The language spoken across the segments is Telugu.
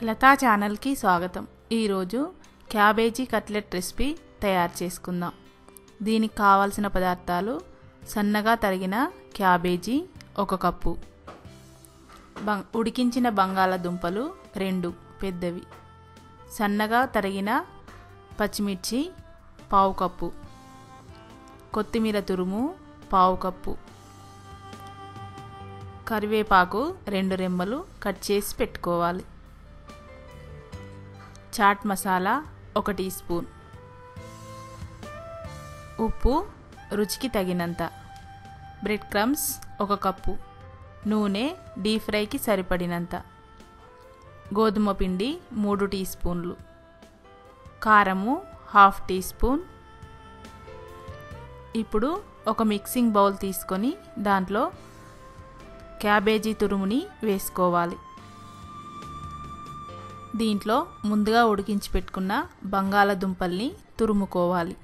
లతా ఛానల్కి స్వాగతం. ఈరోజు క్యాబేజీ కట్లెట్ రెసిపీ తయారు చేసుకుందాం. దీనికి కావాల్సిన పదార్థాలు: సన్నగా తరిగిన క్యాబేజీ 1 కప్పు, ఉడికించిన బంగాళదుంపలు 2 పెద్దవి, సన్నగా తరిగిన పచ్చిమిర్చి 1/2 కప్పు, కొత్తిమీర తురుము 1/2 కప్పు, కరివేపాకు 2 రెమ్మలు కట్ చేసి పెట్టుకోవాలి, చాట్ మసాలా 1 టీ స్పూన్, ఉప్పు రుచికి తగినంత, బ్రెడ్ క్రమ్స్ 1 కప్పు, నూనె డీప్ ఫ్రైకి సరిపడినంత, గోధుమ పిండి 3 టీ స్పూన్లు, కారము 1/2 టీ స్పూన్. ఇప్పుడు ఒక మిక్సింగ్ బౌల్ తీసుకొని దాంట్లో క్యాబేజీ తురుముని వేసుకోవాలి. దీంట్లో ముందుగా ఉడికించి పెట్టుకున్న బంగాళదుంపల్ని తురుముకోవాలి.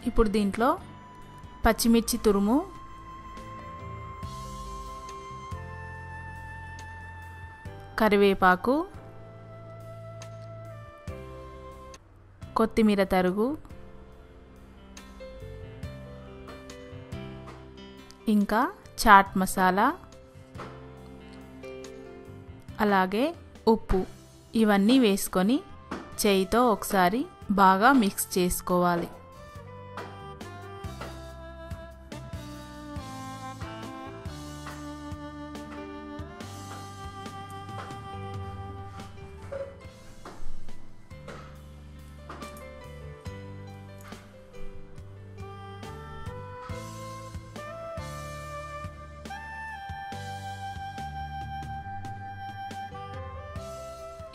ఇప్పుడు దీంట్లో పచ్చిమిర్చి తురుము, కరివేపాకు, కొత్తిమీర తరుగు, ఇంకా చాట్ మసాలా, అలాగే ఉప్పు ఇవన్నీ వేసుకొని చేయితో ఒకసారి బాగా మిక్స్ చేసుకోవాలి.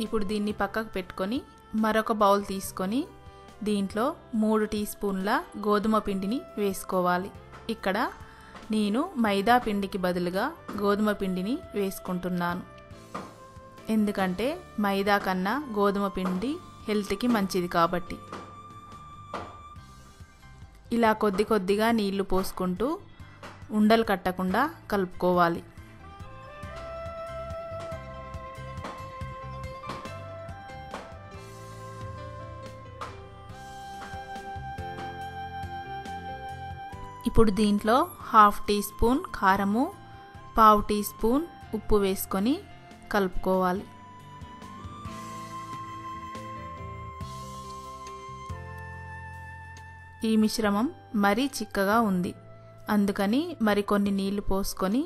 ఇప్పుడు దీన్ని పక్కకు పెట్టుకొని మరొక బౌల్ తీసుకొని దీంట్లో 3 టీ స్పూన్ల గోధుమ పిండిని వేసుకోవాలి. ఇక్కడ నేను మైదా పిండికి బదులుగా గోధుమ పిండిని వేసుకుంటున్నాను, ఎందుకంటే మైదా కన్నా గోధుమ పిండి హెల్త్కి మంచిది కాబట్టి. ఇలా కొద్ది కొద్దిగా నీళ్లు పోసుకుంటూ ఉండలు కట్టకుండా కలుపుకోవాలి. ఇప్పుడు దీంట్లో 1/2 టీ స్పూన్ కారము, 1/2 టీ స్పూన్ ఉప్పు వేసుకొని కలుపుకోవాలి. ఈ మిశ్రమం మరీ చిక్కగా ఉంది, అందుకని మరికొన్ని నీళ్లు పోసుకొని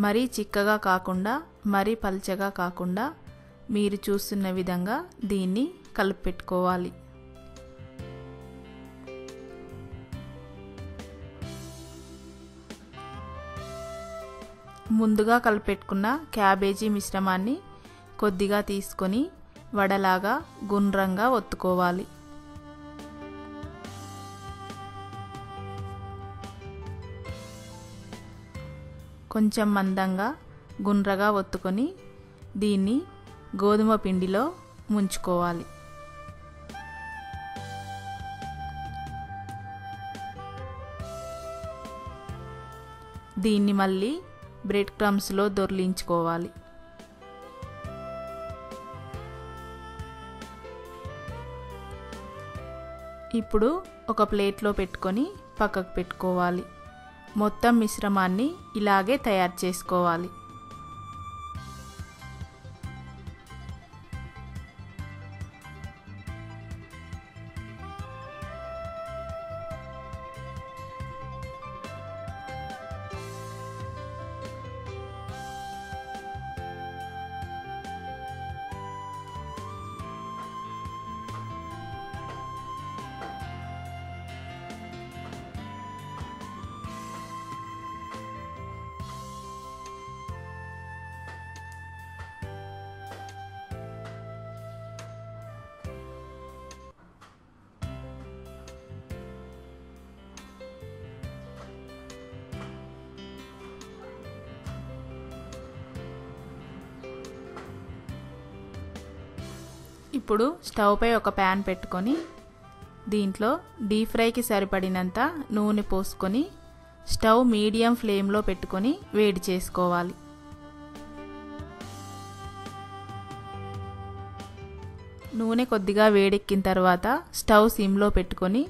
మరీ చిక్కగా కాకుండా మరీ పల్చగా కాకుండా మీరు చూస్తున్న విధంగా దీన్ని కలిపెట్టుకోవాలి. ముందుగా కలిపెట్టుకున్న క్యాబేజీ మిశ్రమాన్ని కొద్దిగా తీసుకొని వడలాగా గుండ్రంగా ఒత్తుకోవాలి. కొంచెం మందంగా గుండ్రగా ఒత్తుకొని దీన్ని గోధుమ పిండిలో ముంచుకోవాలి. దీన్ని మళ్ళీ బ్రెడ్ క్రమ్స్లో దొర్లించుకోవాలి. ఇప్పుడు ఒక ప్లేట్లో పెట్టుకొని పక్కకు పెట్టుకోవాలి. మొత్తం మిశ్రమాన్ని ఇలాగే తయారు చేసుకోవాలి. ఇప్పుడు స్టవ్ పై ఒక ప్యాన్ పెట్టుకొని దీంట్లో డీప్ ఫ్రైకి సరిపడినంత నూనె పోసుకొని స్టవ్ మీడియం ఫ్లేమ్లో పెట్టుకొని వేడి చేసుకోవాలి. నూనె కొద్దిగా వేడెక్కిన తర్వాత స్టవ్ సిమ్లో పెట్టుకొని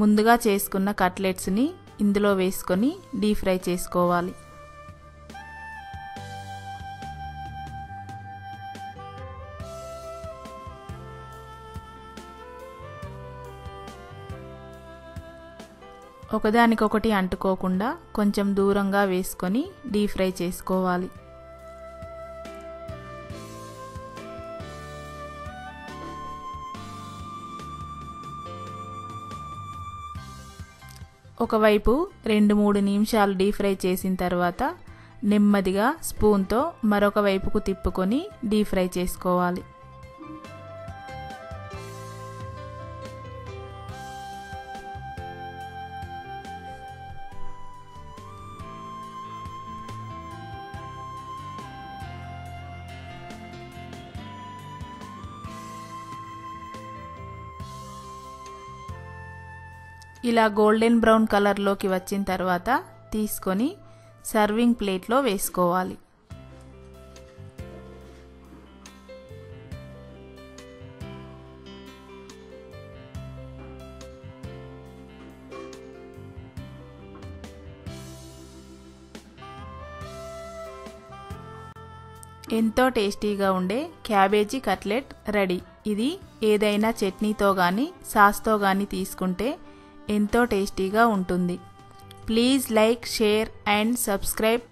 ముందుగా చేసుకున్న కట్లెట్స్ని ఇందులో వేసుకొని డీప్ ఫ్రై చేసుకోవాలి. ఒకదానికొకటి అంటుకోకుండా కొంచెం దూరంగా వేసుకొని డీప్ ఫ్రై చేసుకోవాలి. ఒకవైపు 2-3 నిమిషాలు డీప్ ఫ్రై చేసిన తర్వాత నెమ్మదిగా స్పూన్తో మరొక వైపుకు తిప్పుకొని డీప్ ఫ్రై చేసుకోవాలి. ఇలా గోల్డెన్ బ్రౌన్ కలర్లోకి వచ్చిన తర్వాత తీసుకొని సర్వింగ్ ప్లేట్లో వేసుకోవాలి. ఎంతో టేస్టీగా ఉండే క్యాబేజీ కట్లెట్ రెడీ. ఇది ఏదైనా చట్నీతో కానీ సాస్తో కానీ తీసుకుంటే ఎంతో టేస్టీగా ఉంటుంది. Please like, share and subscribe.